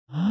Kami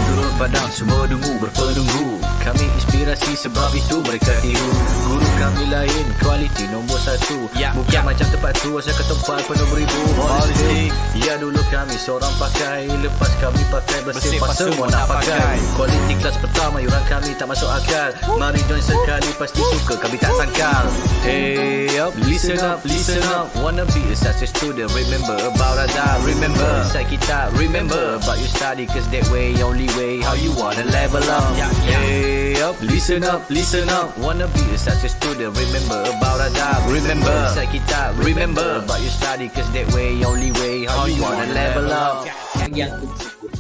turun padang, semua dungu berpenunggu. Kami inspirasi sebab itu mereka tiru. Guru kami lain, kualiti nombor 1. Bukan macam tempat tu, asal ke tempat penuh beribu politik. Ya dulu kami seorang pakai, lepas kami pakai bersepah semua nak pakai. Kualiti kelas pertama, yuran kami tak masuk akal. Mari join sekali, pasti suka kami tak sangkal. Hey up, listen up, listen up. Wanna be a success student, remember about adab. Remember, inside kita, remember about you study, cause that way, only way, how you wanna level up. Hey up, listen up, listen up. Wanna be a success student, remember about adab. Remember, inside kita, remember about you study, cause that way, only way, how you wanna level up. Yang aku tersebut.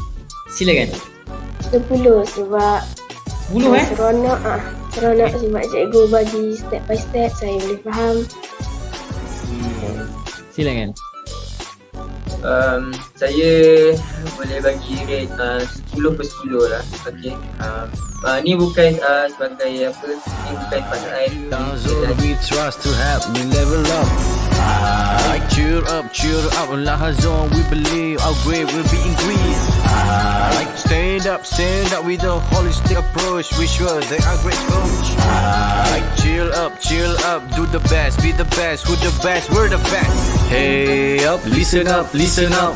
Silakan. 10 sebab 10 seronok sebab cikgu bagi step by step, saya boleh faham. Silakan. Saya boleh bagi rate 10 per 10 lah. Okay. Ni bukan sebagai apa, ni bukan pasangan. We trust to help me level up. Cheer up, Lahazon, we believe our grade will be increased. Stand up with a holistic approach. We sure they are great coach. Chill up, do the best, be the best, who the best, we're the best. Hey up, listen up.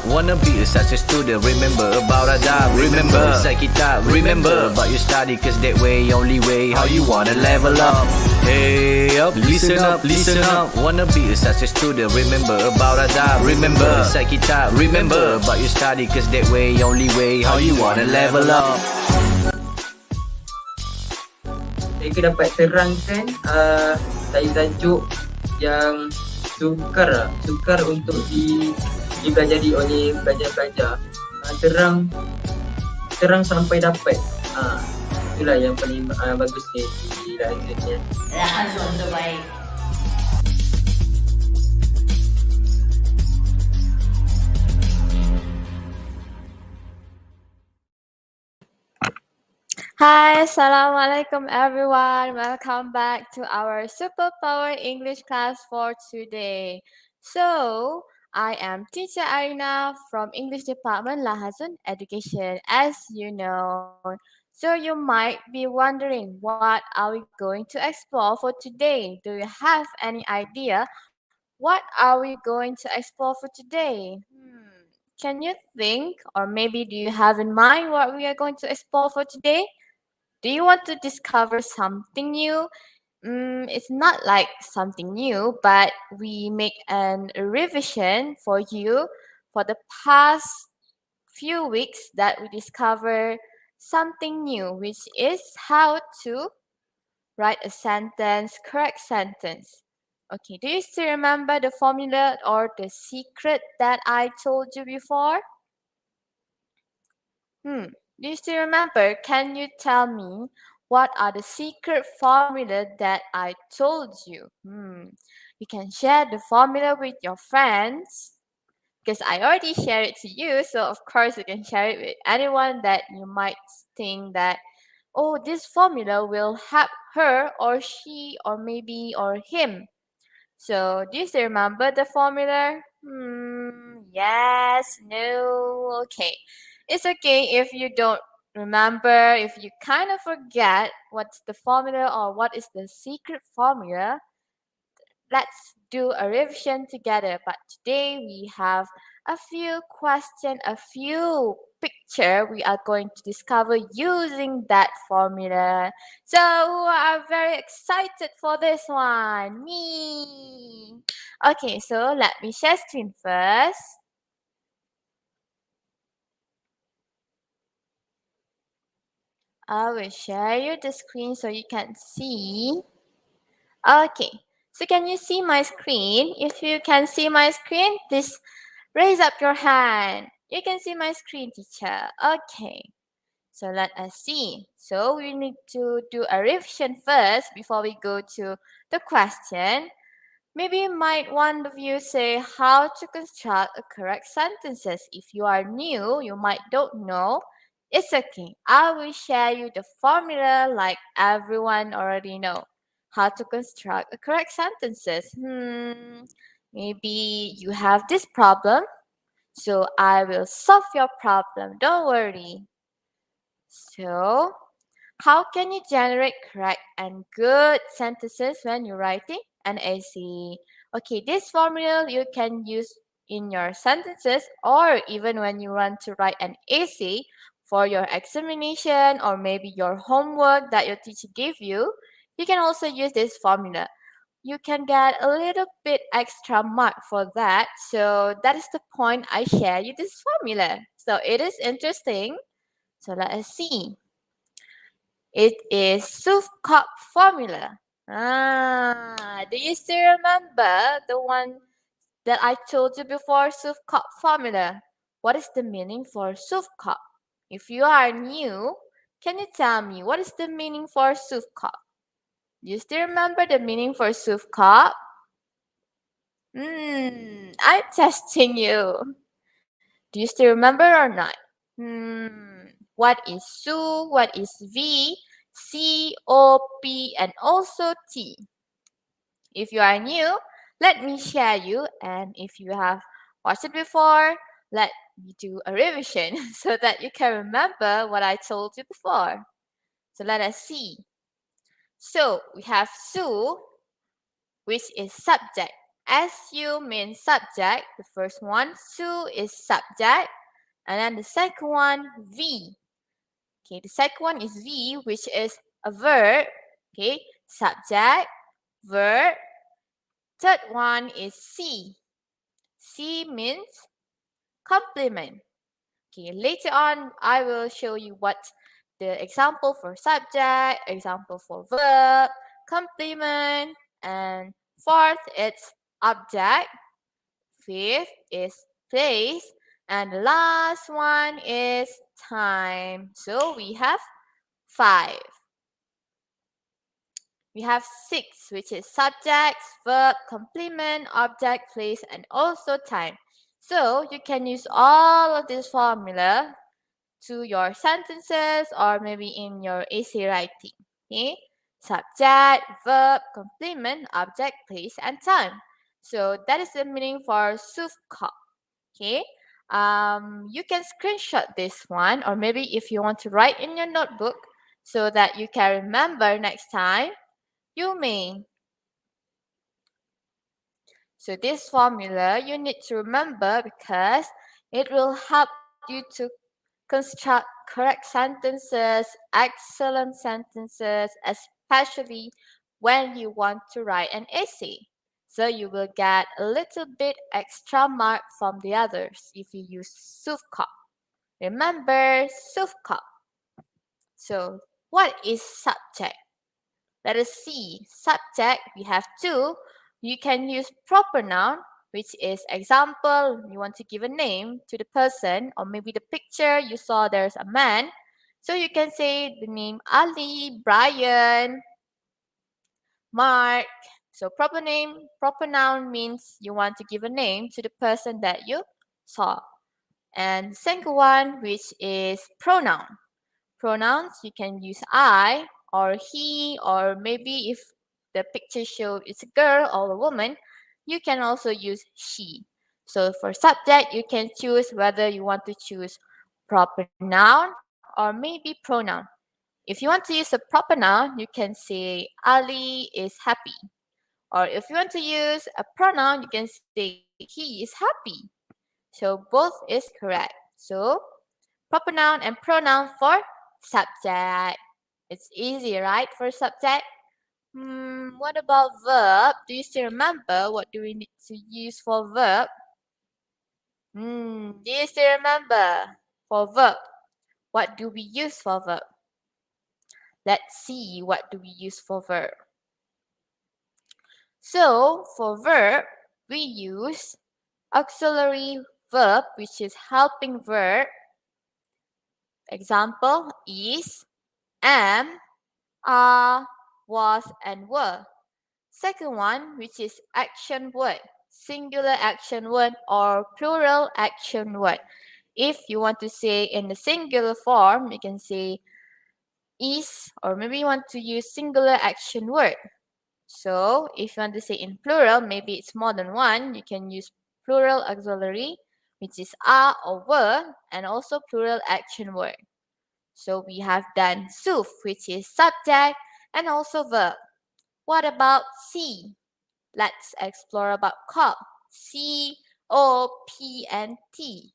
Wanna be a success student, remember about adab. Remember, inside kita, remember about you study, cause that way, only way, how you wanna level up. Hey up, listen up. Wanna be a success student, remember about adab. Remember, inside kita, remember about you study, cause that way, only way, how you wanna level up. Saya dapat terangkan tajuk yang sukar untuk dipelajari oleh pelajar-pelajar. Terang sampai dapat. Itulah yang paling bagusnya di lahirnya. Lahazon terbaik. Hi, Assalamualaikum everyone. Welcome back to our Superpower English class for today. So, I am Teacher Aryna from English Department Lahazon Education, as you know. So, you might be wondering, what are we going to explore for today? Do you have any idea? What are we going to explore for today? Can you think, or maybe do you have in mind what we are going to explore for today? Do you want to discover something new? It's not like something new, but we make a revision for you for the past few weeks that we discover something new, which is how to write a sentence, correct sentence. Okay, do you still remember the formula or the secret that I told you before? Do you still remember? Can you tell me what are the secret formula that I told you? You can share the formula with your friends because I already shared it to you. So of course you can share it with anyone that you might think that, oh, this formula will help her or she or maybe or him. So do you still remember the formula? Yes, no, okay. It's okay if you don't remember, if you kind of forget what's the formula or what is the secret formula. Let's do a revision together. But today we have a few questions, a few picture we are going to discover using that formula. So I'm very excited for this one. Me. Okay, so let me share screen first. I will share you the screen so you can see. Okay, so can you see my screen? If you can see my screen, please raise up your hand. You can see my screen, teacher. Okay, so let us see. So we need to do a revision first before we go to the question. Maybe might one of you say how to construct a correct sentences. If you are new, you might don't know. It's okay. I will share you the formula like everyone already know. How to construct a correct sentences. Maybe you have this problem, so I will solve your problem. Don't worry. So, how can you generate correct and good sentences when you're writing an essay? Okay, this formula you can use in your sentences or even when you want to write an essay for your examination or maybe your homework that your teacher gave you. You can also use this formula. You can get a little bit extra mark for that. So that is the point I share you this formula. So it is interesting. So let us see. It is Suvkop formula. Do you still remember the one that I told you before, Suvkop formula? What is the meaning for Suvkop? If you are new, can you tell me what is the meaning for Suvkop? Do you still remember the meaning for Suvkop? I'm testing you. Do you still remember or not? What is Su? What is V? C, O, P, and also T. If you are new, let me share you. And if you have watched it before, let me do a revision so that you can remember what I told you before. So let us see. So we have Su, which is subject. SU means subject. The first one, Su is subject. And then the second one, V. Okay, the second one is V, which is a verb. Okay, subject, verb. Third one is C. C means complement. Okay, later on, I will show you what the example for subject, example for verb, complement, and fourth, it's object. Fifth is place. And the last one is time. So we have 5. We have 6, which is subjects, verb, complement, object, place, and also time. So you can use all of this formula to your sentences or maybe in your essay writing. Okay? Subject, verb, complement, object, place, and time. So that is the meaning for suvkop. Okay? You can screenshot this one, or maybe if you want to write in your notebook so that you can remember next time, you may. So this formula you need to remember because it will help you to construct correct sentences, excellent sentences, especially when you want to write an essay. So you will get a little bit extra mark from the others if you use suvkop. Remember suvkop. So what is subject? Let us see. Subject, we have 2. You can use proper noun, which is example, you want to give a name to the person, or maybe the picture you saw there's a man. So you can say the name Ali, Brian, Mark. So proper name, proper noun means you want to give a name to the person that you saw. And second one, which is pronoun. Pronouns, you can use I or he, or maybe if the picture shows it's a girl or a woman, you can also use she. So for subject, you can choose whether you want to choose proper noun or maybe pronoun. If you want to use a proper noun, you can say Ali is happy. Or if you want to use a pronoun, you can say he is happy. So both is correct. So proper noun and pronoun for subject. It's easy, right, for subject? What about verb? Do you still remember what do we need to use for verb? Do you still remember for verb? What do we use for verb? Let's see what do we use for verb. So for verb, we use auxiliary verb, which is helping verb. Example is, am, are, was, and were. Second one, which is action word, singular action word or plural action word. If you want to say in the singular form, you can say is, or maybe you want to use singular action word. So if you want to say in plural, maybe it's more than one, you can use plural auxiliary, which is a or were, and also plural action word. So we have done suf, which is subject and also verb. What about see? Let's explore about cop. C, O, P, and T.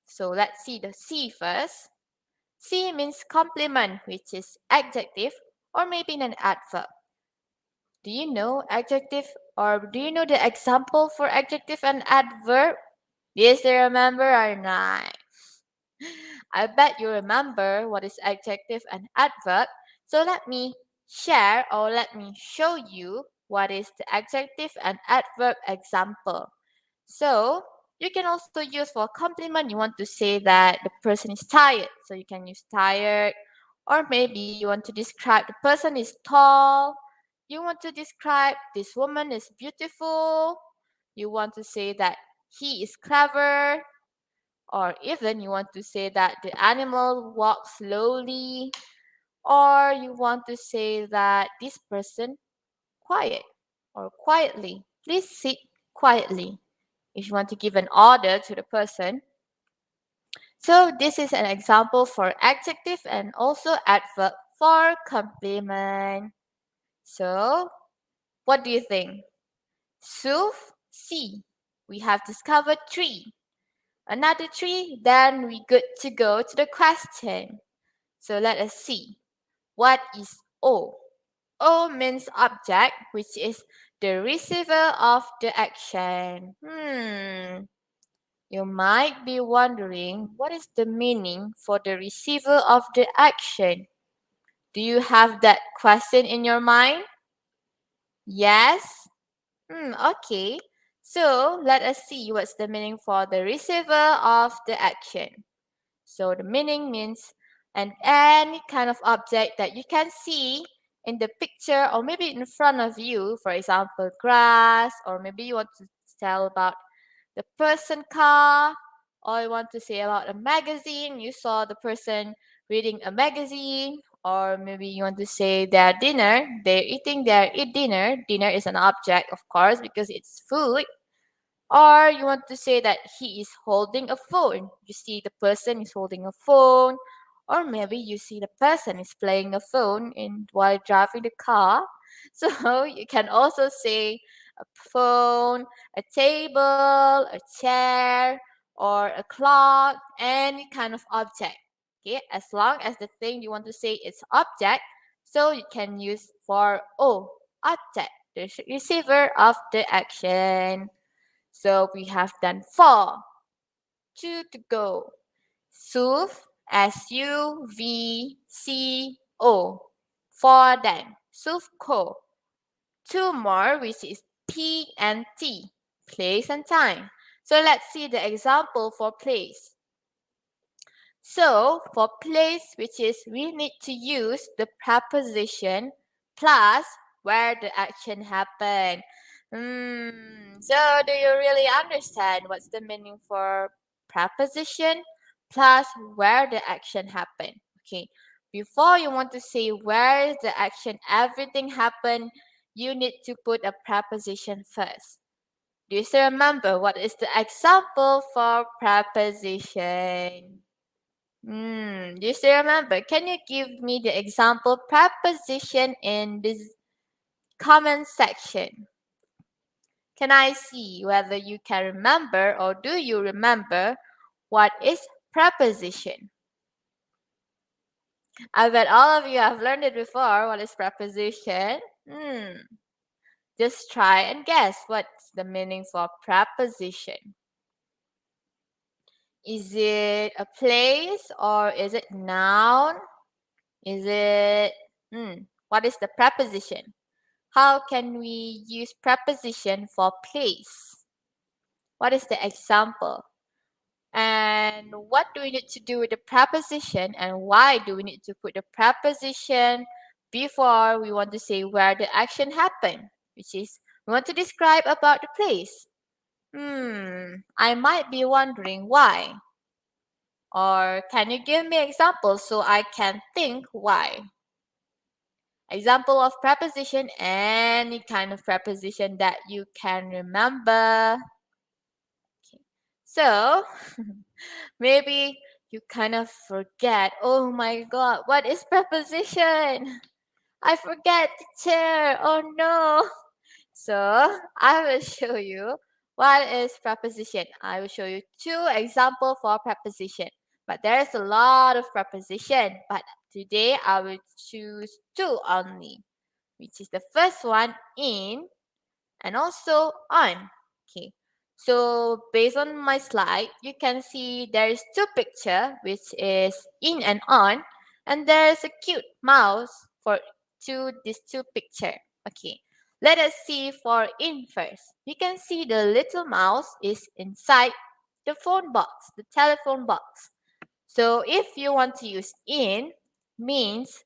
So let's see the C first. C means complement, which is adjective or maybe an adverb. Do you know adjective or do you know the example for adjective and adverb? Yes, you remember or not? I bet you remember what is adjective and adverb. So let me share or let me show you what is the adjective and adverb example. So you can also use for compliment. You want to say that the person is tired. So you can use tired. Or maybe you want to describe the person is tall. You want to describe this woman is beautiful. You want to say that he is clever, or even you want to say that the animal walks slowly, or you want to say that this person quiet or quietly. Please sit quietly. If you want to give an order to the person. So this is an example for adjective and also adverb for complement. So what do you think? Suf, see. We have discovered three. Another three, then we good to go to the question. So let us see. What is O? O means object, which is the receiver of the action. You might be wondering what is the meaning for the receiver of the action. Do you have that question in your mind? Yes? Okay. So let us see what's the meaning for the receiver of the action. So the meaning means any kind of object that you can see in the picture or maybe in front of you, for example, grass, or maybe you want to tell about the person car, or you want to say about a magazine, you saw the person reading a magazine, or maybe you want to say their dinner, they're eating their eat dinner. Dinner is an object, of course, because it's food. Or you want to say that he is holding a phone. You see the person is holding a phone. Or maybe you see the person is playing a phone while driving the car. So you can also say a phone, a table, a chair, or a clock, any kind of object. Okay, as long as the thing you want to say is object, so you can use for object, the receiver of the action. So we have done four. Two to go. SUV, SUVCO. Four then. SUVCO. Two more, which is P and T. Place and time. So let's see the example for place. So for place, which is we need to use the preposition plus where the action happened. So do you really understand what's the meaning for preposition plus where the action happened? Okay. Before you want to say where the action everything happened, you need to put a preposition first. Do you still remember what is the example for preposition? Do you still remember? Can you give me the example preposition in this comment section? Can I see whether you can remember or do you remember what is preposition? I bet all of you have learned it before. What is preposition? Just try and guess what's the meaning for preposition. Is it a place or is it noun? Is it what is the preposition? How can we use preposition for place? What is the example? And what do we need to do with the preposition and why do we need to put the preposition before we want to say where the action happened? which is we want to describe about the place. I might be wondering why. Or can you give me examples so I can think why? Example of preposition, any kind of preposition that you can remember. Okay. So, maybe you kind of forget, oh my god, what is preposition? I forget the chair, oh no. So, I will show you what is preposition. I will show you two examples for preposition. But there's a lot of preposition, but today I will choose two only, which is the first one in and also on. Okay. So based on my slide, you can see there is two picture which is in and on, and there is a cute mouse for these two picture. Okay. Let us see for in first. You can see the little mouse is inside the phone box, the telephone box. So if you want to use in, means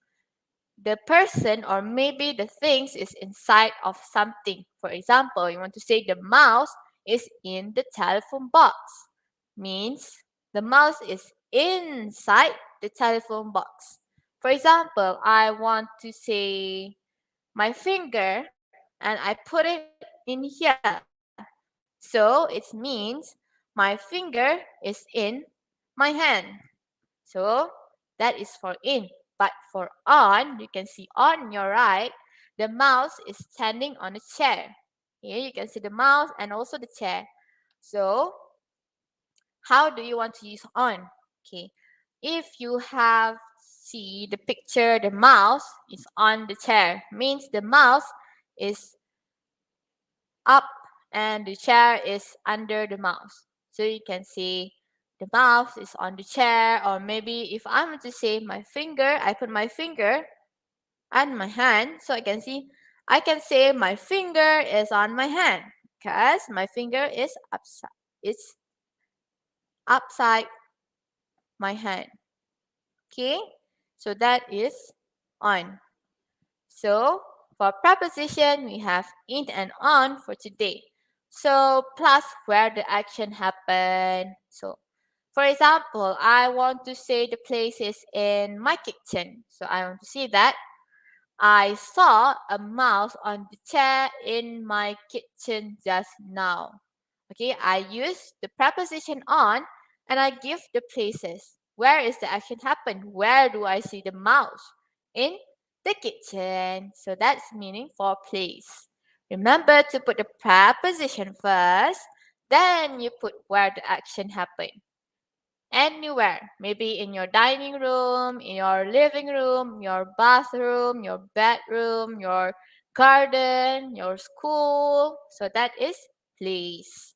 the person or maybe the things is inside of something. For example, you want to say the mouse is in the telephone box. Means the mouse is inside the telephone box. For example, I want to say my finger and I put it in here. So it means my finger is in my hand. So that is for in. But for on, you can see on your right, the mouse is standing on a chair. Here you can see the mouse and also the chair. So how do you want to use on? Okay. If you have see the picture, the mouse is on the chair, means the mouse is up and the chair is under the mouse. So you can see the mouse is on the chair, or maybe if I want to say my finger, I put my finger and my hand. So I can say my finger is on my hand because my finger is upside my hand. Okay, so that is on. So for preposition, we have in and on for today. So plus where the action happened. So for example, I want to say the place is in my kitchen. So I want to see that I saw a mouse on the chair in my kitchen just now. Okay, I use the preposition on and I give the places. Where is the action happen? Where do I see the mouse? In the kitchen. So that's meaning for place. Remember to put the preposition first, then you put where the action happened. Anywhere, maybe in your dining room, in your living room, your bathroom, your bedroom, your garden, your school. So that is place.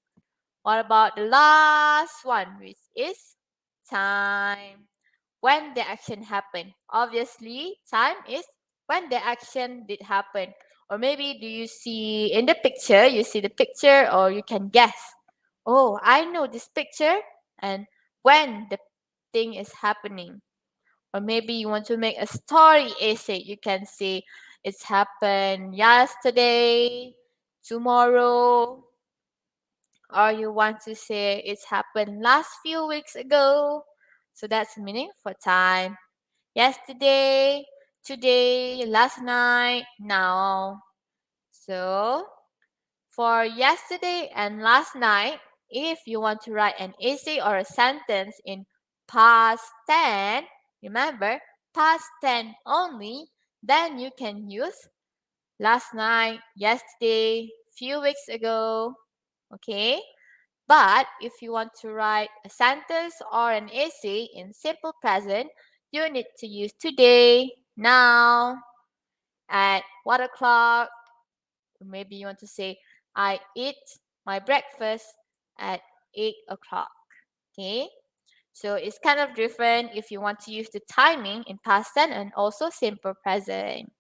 What about the last one, which is time? When the action happened. Obviously, time is when the action did happen. Or maybe do you see in the picture, you see the picture or you can guess. Oh, I know this picture and when the thing is happening. Or maybe you want to make a story essay. You can say it's happened yesterday, tomorrow, or you want to say it's happened last few weeks ago. So that's meaning for time. Yesterday, today, last night, now. So for yesterday and last night, if you want to write an essay or a sentence in past tense, remember past tense only, then you can use last night, yesterday, few weeks ago. Okay? But if you want to write a sentence or an essay in simple present, you need to use today, now, at what o'clock. Maybe you want to say, I eat my breakfast at 8 o'clock. Okay? So it's kind of different if you want to use the timing in past tense and also simple present.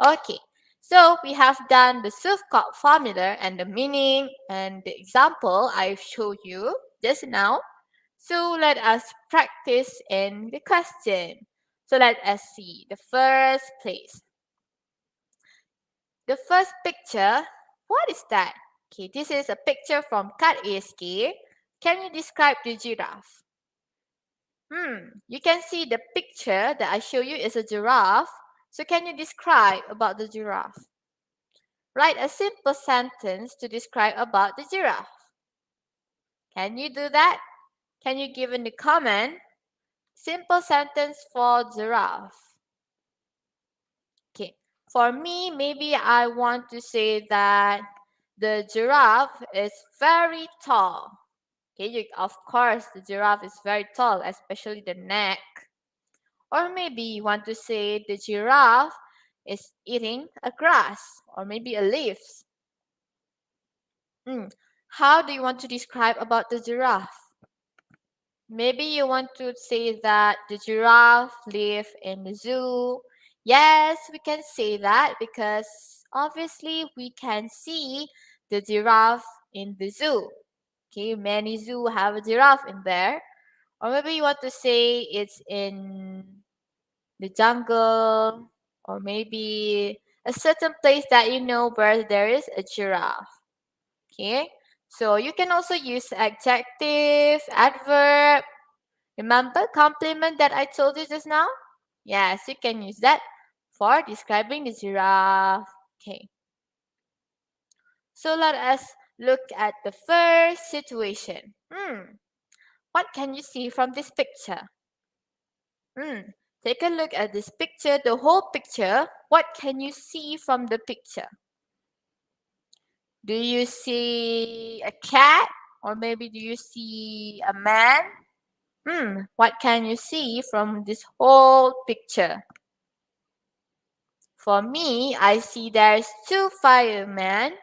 Okay, so we have done the self-caught formula and the meaning and the example I showed you just now. So let us practice in the question. So let us see the first place. the first picture, what is that? Okay, this is a picture from Cat ASK. Can you describe the giraffe? You can see the picture that I show you is a giraffe. So can you describe about the giraffe? Write a simple sentence to describe about the giraffe. Can you do that? Can you give in the comment? Simple sentence for giraffe. Okay. For me, maybe I want to say that the giraffe is very tall. Okay, of course, the giraffe is very tall, especially the neck. Or maybe you want to say the giraffe is eating a grass or maybe a leaf. How do you want to describe about the giraffe? Maybe you want to say that the giraffe live in the zoo. Yes, we can say that because obviously we can see the giraffe in the zoo. Okay, many zoo have a giraffe in there. Or maybe you want to say it's in the jungle or maybe a certain place that you know where there is a giraffe. Okay, so you can also use adjective, adverb. Remember compliment that I told you just now? Yes, you can use that for describing the giraffe. Okay, so let us look at the first situation. What can you see from this picture? Take a look at this picture, the whole picture. What can you see from the picture? Do you see a cat? Or maybe do you see a man? What can you see from this whole picture? For me, I see there's two firemen.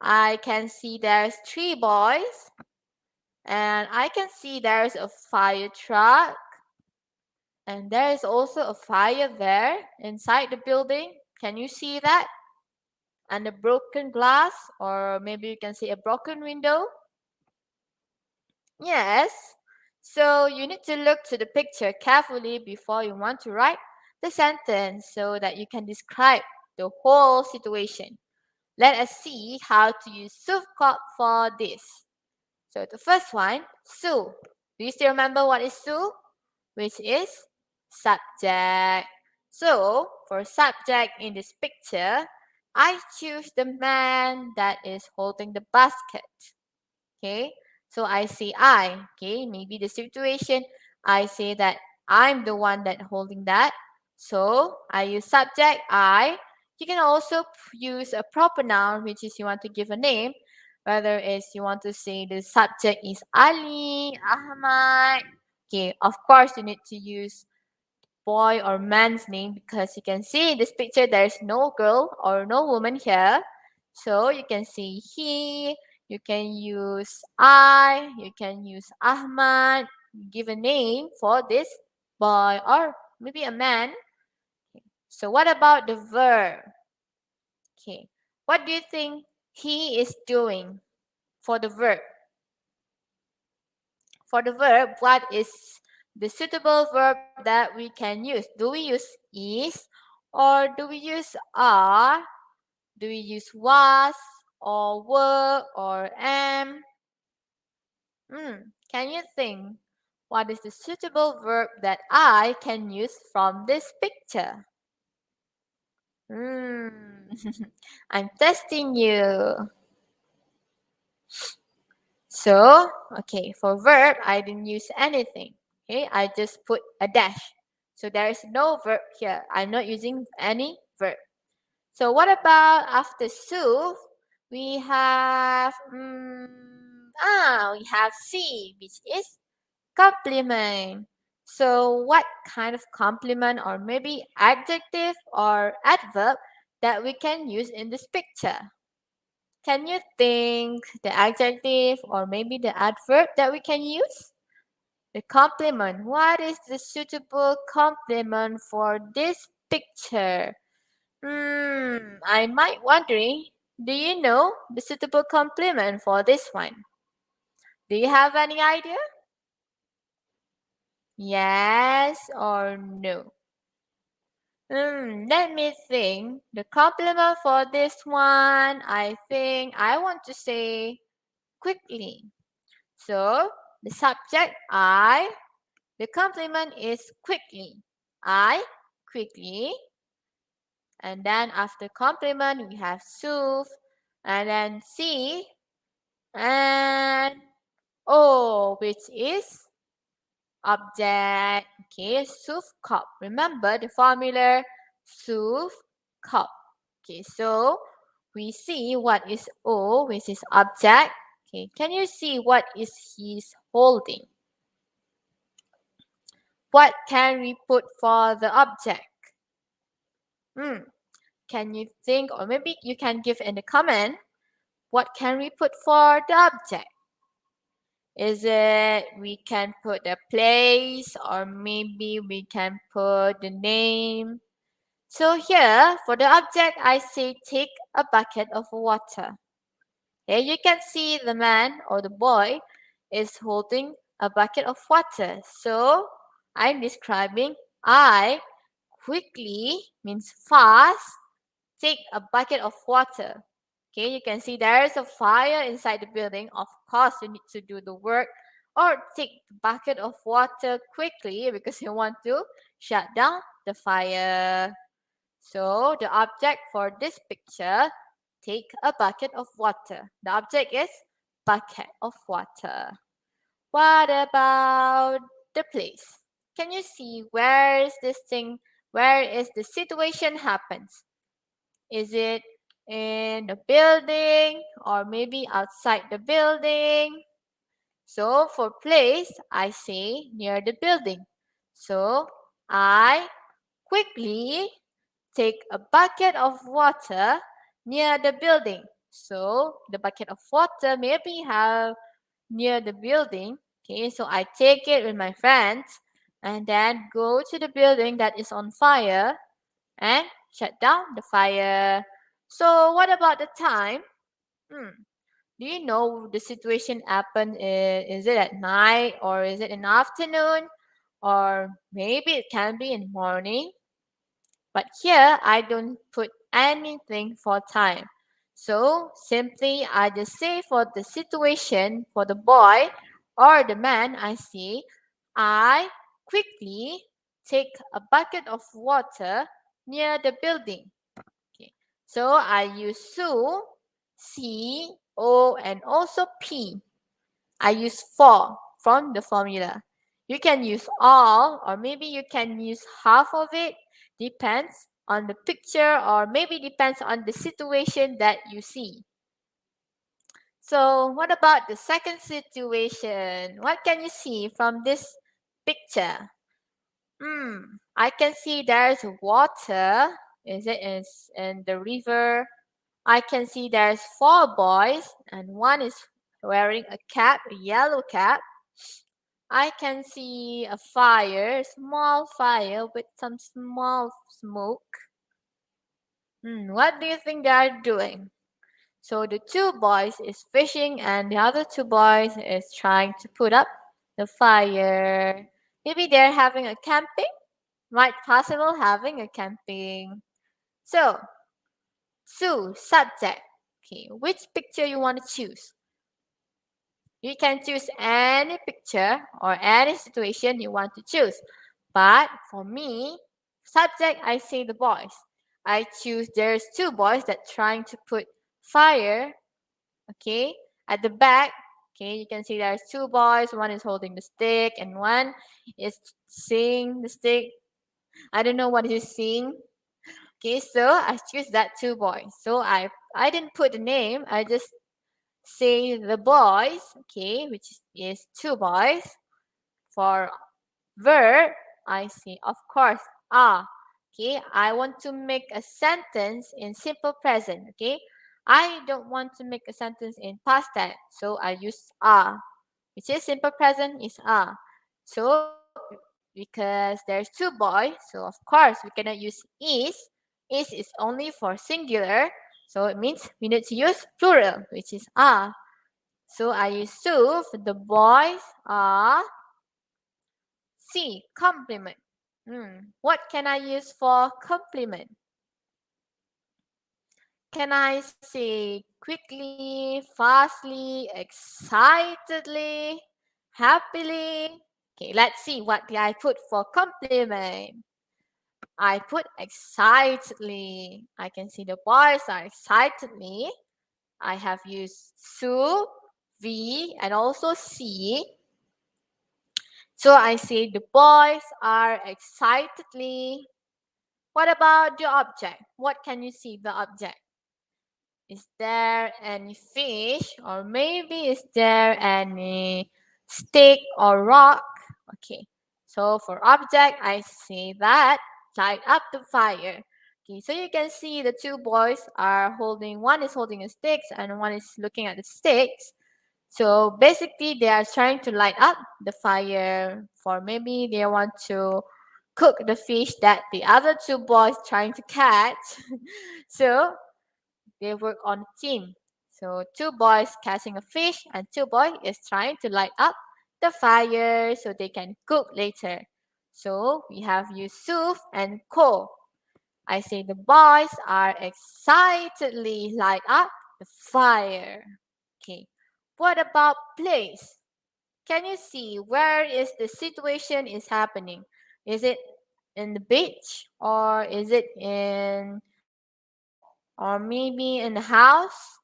I can see there's three boys. And I can see there's a fire truck. And there is also a fire there inside the building. Can you see that? And a broken glass, or maybe you can see a broken window. Yes. So you need to look to the picture carefully before you want to write the sentence so that you can describe the whole situation. Let us see how to use subcop for this. So the first one, su. Do you still remember what is su? Which is subject. So for subject in this picture, I choose the man that is holding the basket. Okay, so I say I. Okay, maybe the situation, I say that I'm the one that holding that. So I use subject I. You can also use a proper noun, which is you want to give a name. Whether it's you want to say the subject is Ali, Ahmad. Okay, of course you need to use boy or man's name because you can see in this picture there's no girl or no woman here. So you can see he, you can use I, you can use Ahmad, give a name for this boy or maybe a man. So what about the verb? Okay, what do you think he is doing for the verb? For the verb, what is the suitable verb that we can use? Do we use is or do we use are? Do we use was or were or am? Can you think what is the suitable verb that I can use from this picture? I'm testing you. So, okay, for verb, I didn't use anything. Okay, I just put a dash. So there is no verb here. I'm not using any verb. So what about after Su? We have we have C, which is complement. So what kind of complement or maybe adjective or adverb that we can use in this picture? Can you think the adjective or maybe the adverb that we can use? The complement. What is the suitable complement for this picture? I might wondering, do you know the suitable complement for this one? Do you have any idea? Yes or no? Let me think. The complement for this one, I think I want to say quickly. So the subject I, the complement is quickly. I quickly. And then after complement we have soothe, and then C and O, which is object. Okay, soothe cup. Remember the formula soothe cup. Okay, so we see what is O, which is object. Okay, can you see what is he's holding? What can we put for the object? Can you think, or maybe you can give in the comment, what can we put for the object? Is it we can put the place, or maybe we can put the name? So here, for the object, I say take a bucket of water. Here you can see the man or the boy is holding a bucket of water. So I'm describing I quickly means fast take a bucket of water. Okay, you can see there is a fire inside the building. Of course, you need to do the work or take the bucket of water quickly because you want to shut down the fire. So the object for this picture, take a bucket of water. The object is bucket of water. What about the place? Can you see where is this thing? Where is the situation happens? Is it in the building or maybe outside the building? So for place, I say near the building. So I quickly take a bucket of water near the building. So the bucket of water maybe have near the building. Okay, so I take it with my friends and then go to the building that is on fire and shut down the fire. So what about the time? Do you know the situation happened? Is it at night or is it in the afternoon? Or maybe it can be in the morning. But here I don't put anything for time. So simply I just say for the situation for the boy or the man I see, I quickly take a bucket of water near the building. Okay. So I use su, C, O, and also P. I use for from the formula. You can use all, or maybe you can use half of it. Depends on the picture, or maybe depends on the situation that you see. So, what about the second situation? What can you see from this picture? I can see there's water. Is it is in the river? I can see there's four boys and one is wearing a cap, a yellow cap. I can see a fire, small fire with some small smoke. What do you think they are doing? So the two boys is fishing and the other two boys is trying to put up the fire. Maybe they're having a camping. Might possible having a camping. So, subject. Okay, which picture you want to choose? You can choose any picture or any situation you want to choose. But for me, subject, I say the boys. I choose there's two boys that trying to put fire, okay, at the back. Okay, you can see there's two boys. One is holding the stick and one is seeing the stick. I don't know what he's seeing. Okay, so I choose that two boys. So I didn't put the name. I just say the boys, okay, which is two boys. For verb, I say, of course, are. Okay, I want to make a sentence in simple present, okay. I don't want to make a sentence in past tense, so I use are, which is simple present is are. So, because there's two boys, so of course we cannot use is. Is only for singular, so it means we need to use plural, which is are. So I use to. The boys are C. Complement. What can I use for compliment? Can I say quickly, fastly, excitedly, happily? Okay, let's see what did I put for compliment. I put excitedly. I can see the boys are excitedly. I have used su, v, and also c. So I say the boys are excitedly. What about the object? What can you see the object? Is there any fish, or maybe is there any stick or rock? Okay, so for object, I say that light up the fire. Okay, so you can see the two boys are holding, one is holding a stick and one is looking at the sticks. So basically, they are trying to light up the fire, for maybe they want to cook the fish that the other two boys trying to catch. So they work on a team. So two boys catching a fish and two boys is trying to light up the fire so they can cook later. So we have Yusuf and Ko. I say the boys are excitedly light up the fire. Okay. What about place? Can you see where is the situation is happening? Is it in the beach or is it in or maybe in the house?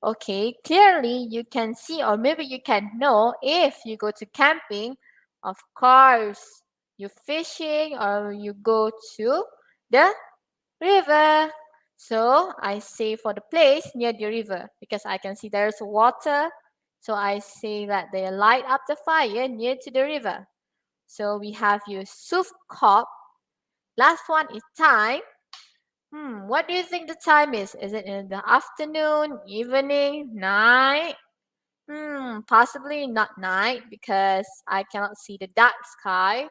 Okay, clearly you can see or maybe you can know if you go to camping, of course, you're fishing or you go to the river. So I say for the place near the river because I can see there's water. So I say that they light up the fire near to the river. So we have Yusuf Kop. Last one is time. What do you think the time is? Is it in the afternoon, evening, night? Possibly not night because I cannot see the dark sky.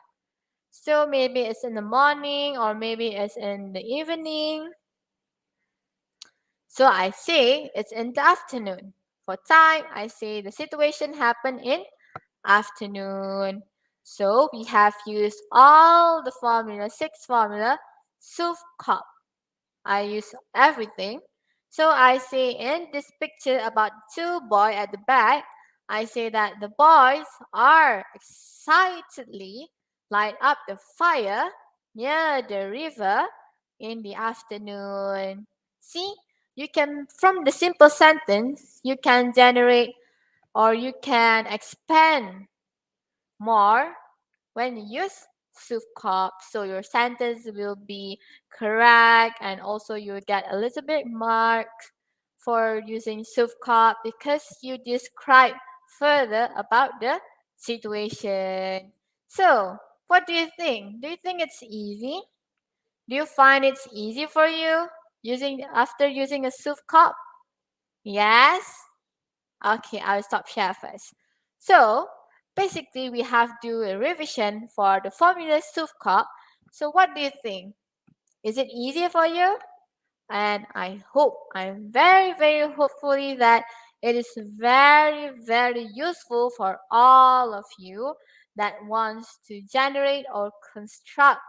So maybe it's in the morning or maybe it's in the evening. So I say it's in the afternoon. For time, I say the situation happened in afternoon. So we have used all the formula, 6 formula, Suf Kop. I use everything. So I say in this picture about two boys at the back, I say that the boys are excitedly light up the fire near the river in the afternoon. See, you can, from the simple sentence, you can generate or you can expand more when you use Sufkop, so your sentence will be correct and also you will get a little bit mark for using Sufkop because you describe further about the situation. So, what do you think? Do you think it's easy? Do you find it's easy for you after using a Sufkop? Yes? Okay, I'll stop share first. So, basically, we have to do a revision for the formula Sufkop. So, what do you think? Is it easier for you? And I'm very, very hopefully that it is very, very useful for all of you that wants to generate or construct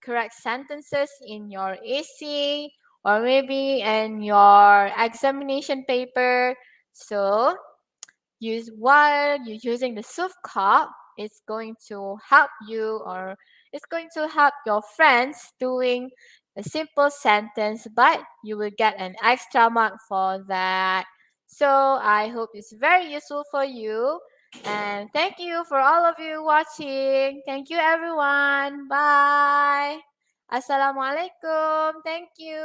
correct sentences in your essay or maybe in your examination paper. So while you're using the Sufkop, it's going to help you or it's going to help your friends doing a simple sentence, but you will get an extra mark for that. So I hope it's very useful for you. And thank you for all of you watching. Thank you everyone. Bye. Assalamualaikum. Thank you.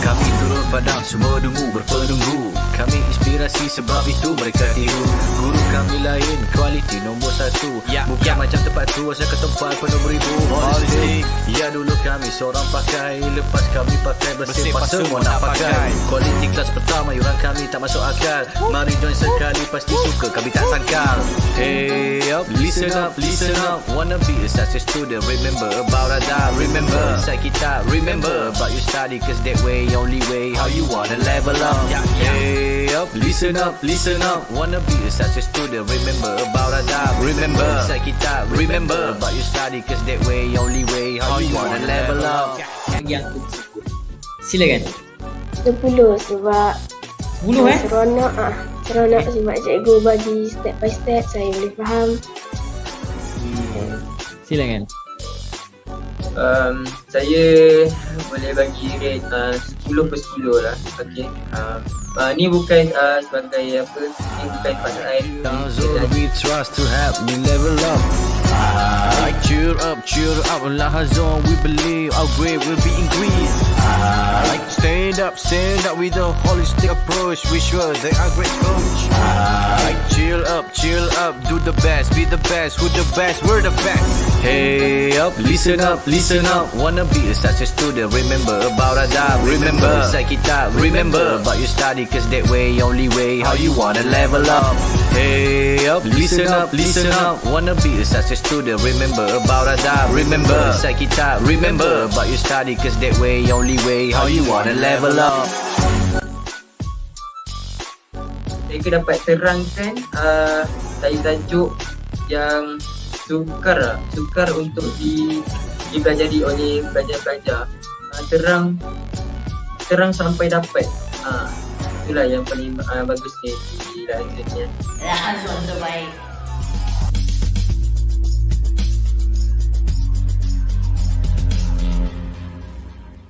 Kami turun padang, semua dungu berpenunggu. Kami inspirasi sebab itu mereka tiru. Guru kami lain, kualiti nombor 1. Bukan macam tempat tu, asal ke tempat penuh beribu. Holistik, ya dulu kami seorang pakai. Lepas kami pakai bersih, pas semua nak pakai. Kualiti Kelas pertama yuran kami tak masuk akal. Mari join sekali pasti suka kami tak sangkal. Hey up, listen up, listen up. Wanna be a success student, remember about adab. Remember inside kita, remember about your study, cause that way only way how you wanna level up. Hey up, listen up, listen up. Wanna be a success student, remember about adab. Remember inside kita, remember about your study, cause that way only way how you wanna level up. Yang aku sebut. Silakan. 10 sebab 10 eh? seronok sebab cikgu bagi step by step saya boleh faham. Silakan. Saya boleh bagi rate 10 per 10 lah. Okay. Ni bukan sebagai apa, ni bukan pasal Zone we trust to help me level up. Cheer up, Lahazon, we believe our grade will be increased. Stand up with a holistic approach. We sure they are great coach. Chill up, do the best, be the best, who the best, we're the best. Hey up, listen up. Wanna be a success student, remember about adab. Remember inside kita, remember about your study, cause that way only way how you wanna level up. Hey up, listen up. Wanna be a success student, remember about adab. Remember inside kita, remember about your study, cause that way only way how you wanna level up. Saya dapat terangkan tajuk yang sukar untuk dipelajari oleh pelajar-pelajar. Terang sampai dapat. Itulah yang paling bagus di dalam examnya. Lahazon terbaik.